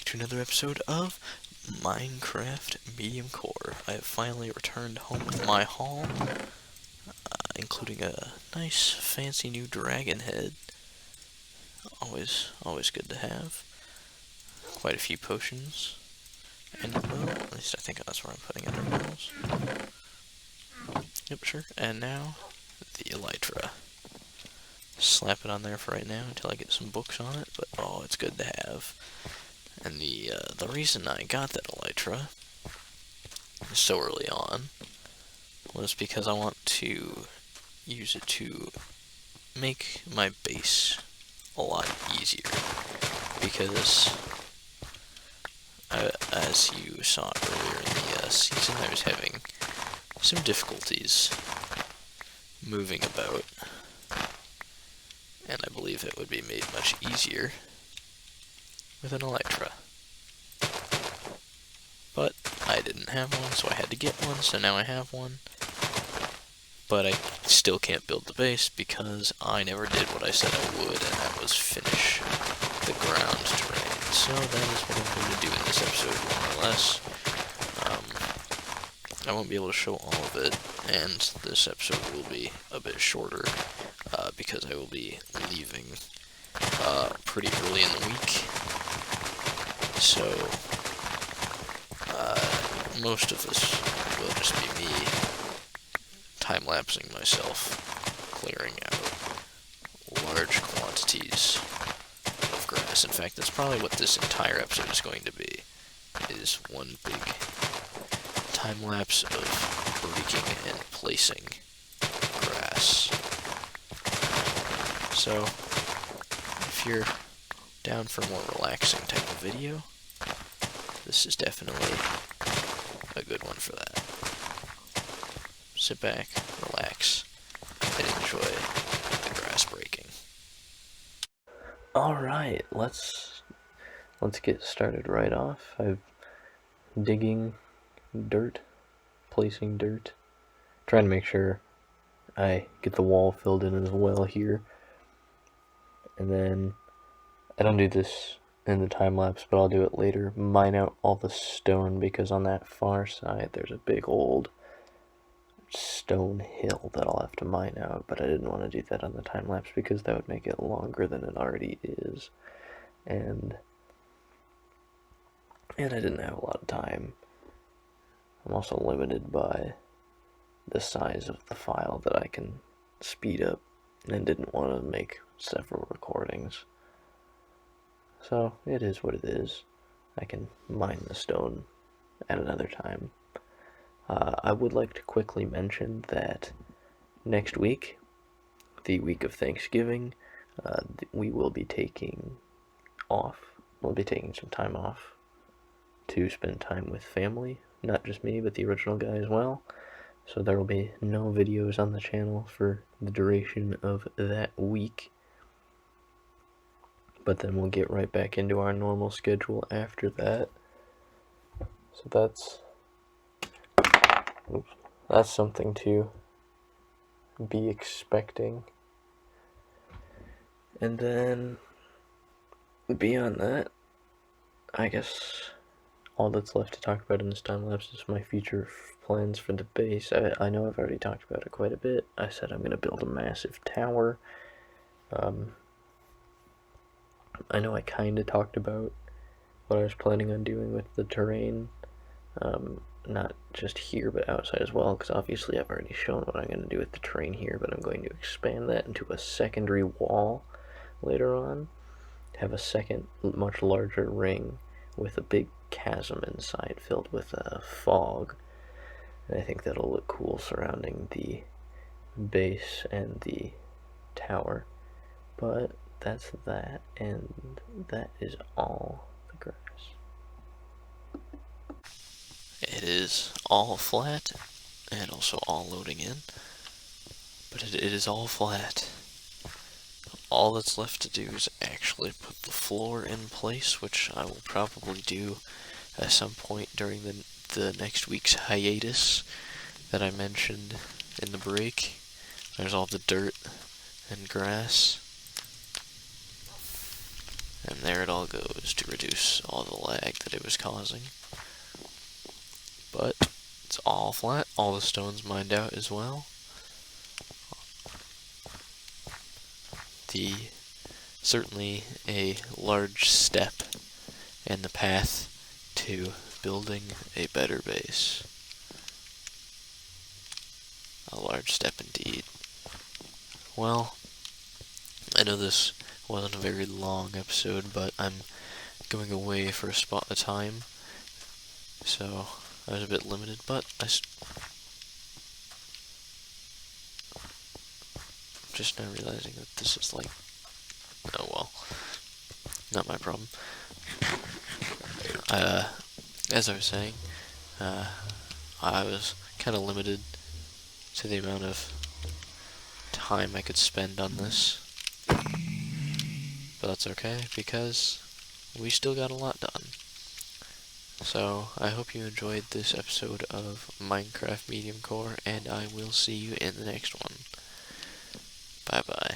to another episode of Minecraft Mediumcore. I have finally returned home with my haul, including a nice fancy new dragon head. Always good to have. Quite a few potions. And well, at least I think that's where I'm putting enderpearls. Yep, sure. And now, the elytra. Slap it on there for right now until I get some books on it, but oh, it's good to have. And the reason I got that elytra so early on was because I want to use it to make my base a lot easier. Because, as you saw earlier in the season, I was having some difficulties moving about, and I believe it would be made much easier with an elytra. But I didn't have one, so I had to get one, so now I have one. But I still can't build the base because I never did what I said I would, and that was finish the ground terrain. So that is what I'm going to do in this episode, more or less. I won't be able to show all of it, and this episode will be a bit shorter because I will be leaving pretty early in the week. So most of this will just be me time-lapsing myself, clearing out large quantities of grass. In fact, that's probably what this entire episode is going to be, is one big time-lapse of breaking and placing grass. So, if you're down for a more relaxing type of video, this is definitely a good one for that. Sit back, relax, and enjoy the grass breaking. Alright, let's get started right off. I'm digging dirt, placing dirt, trying to make sure I get the wall filled in as well here. And then, I don't do this in the time lapse, but I'll do it later. Mine out all the stone, because on that far side there's a big old stone hill that I'll have to mine out, but I didn't want to do that on the time lapse because that would make it longer than it already is. And I didn't have a lot of time. I'm also limited by the size of the file that I can speed up, and didn't want to make several recordings. So it is what it is. I can mine the stone at another time. I would like to quickly mention that next week, the week of Thanksgiving, we will be taking off. We'll be taking some time off to spend time with family. Not just me, but the original guy as well. So there will be no videos on the channel for the duration of that week. But then we'll get right back into our normal schedule after that. So that's something to be expecting. And then beyond that, I guess all that's left to talk about in this time lapse is my future plans for the base. I know I've already talked about it quite a bit. I said I'm going to build a massive tower. I know I kind of talked about what I was planning on doing with the terrain, not just here but outside as well, because obviously I've already shown what I'm going to do with the terrain here, but I'm going to expand that into a secondary wall later on, have a second, much larger ring with a big chasm inside filled with fog, and I think that'll look cool surrounding the base and the tower. But that's that, and that is all the grass. It is all flat, and also all loading in, but it is all flat. All that's left to do is actually put the floor in place, which I will probably do at some point during the next week's hiatus that I mentioned in the break. There's all the dirt and grass. And there it all goes to reduce all the lag that it was causing. But it's all flat, all the stones mined out as well. Certainly a large step in the path to building a better base. A large step indeed. Well, I know this wasn't a very long episode, but I'm going away for a time, so I was a bit limited, but I'm just now realizing that this is like, oh well, not my problem. As I was saying, I was kind of limited to the amount of time I could spend on this, but that's okay, because we still got a lot done. So, I hope you enjoyed this episode of Minecraft Medium Core, and I will see you in the next one. Bye bye.